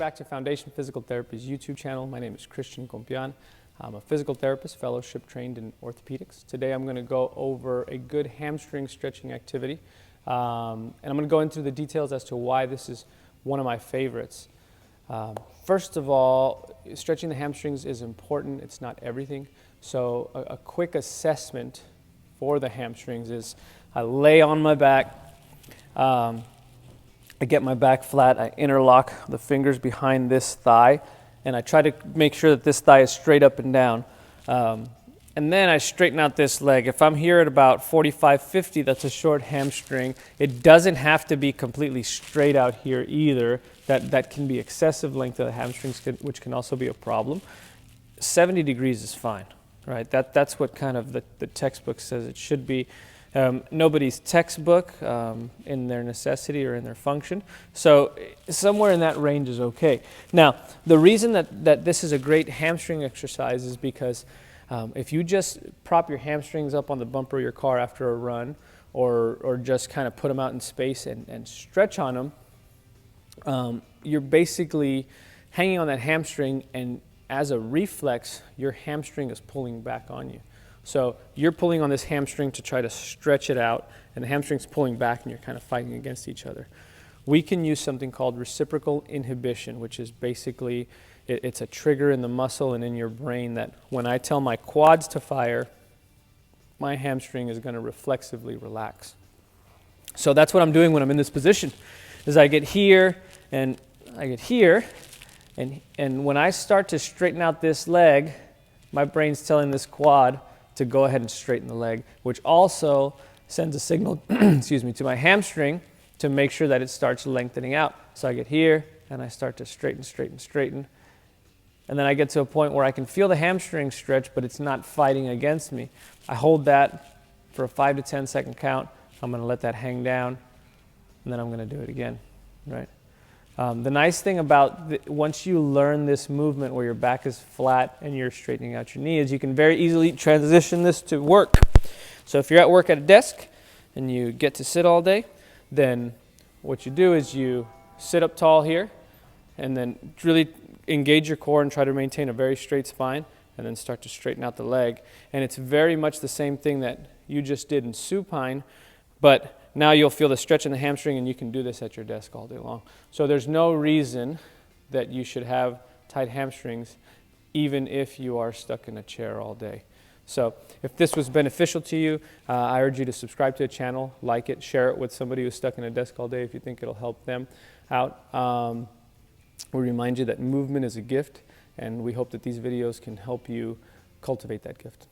back to Foundation Physical Therapy's YouTube channel. My name is Christian Compian. I'm a physical therapist, fellowship trained in orthopedics. Today I'm going to go over a good hamstring stretching activity. And I'm going to go into the details as to why this is one of my favorites. First of all, stretching the hamstrings is important. It's not everything. So a quick assessment for the hamstrings is I lay on my back. I get my back flat, I interlock the fingers behind this thigh, and I try to make sure that this thigh is straight up and down. And then I straighten out this leg. If I'm here at about 45, 50, that's a short hamstring. It doesn't have to be completely straight out here either. That can be excessive length of the hamstrings, which can also be a problem. 70 degrees is fine, right? That's what kind of the textbook says it should be. Nobody's textbook in their necessity or in their function. So somewhere in that range is okay. Now, the reason that this is a great hamstring exercise is because if you just prop your hamstrings up on the bumper of your car after a run or just kind of put them out in space and stretch on them, you're basically hanging on that hamstring, and as a reflex, your hamstring is pulling back on you. So you're pulling on this hamstring to try to stretch it out, and the hamstring's pulling back, and you're kind of fighting against each other. We can use something called reciprocal inhibition, which is basically, it's a trigger in the muscle and in your brain that when I tell my quads to fire, my hamstring is going to reflexively relax. So that's what I'm doing when I'm in this position, is I get here, and I get here, and when I start to straighten out this leg, my brain's telling this quad to go ahead and straighten the leg, which also sends a signal excuse me, to my hamstring to make sure that it starts lengthening out. So I get here and I start to straighten. And then I get to a point where I can feel the hamstring stretch, but it's not fighting against me. I hold that for a 5 to 10 second count. I'm going to let that hang down, and then I'm going to do it again, right? The nice thing about once you learn this movement where your back is flat and you're straightening out your knee is you can very easily transition this to work. So if you're at work at a desk and you get to sit all day, then what you do is you sit up tall here and then really engage your core and try to maintain a very straight spine, and then start to straighten out the leg. And it's very much the same thing that you just did in supine, but now you'll feel the stretch in the hamstring, and you can do this at your desk all day long. So there's no reason that you should have tight hamstrings even if you are stuck in a chair all day. So if this was beneficial to you, I urge you to subscribe to the channel, like it, share it with somebody who's stuck in a desk all day if you think it'll help them out. We remind you that movement is a gift, and we hope that these videos can help you cultivate that gift.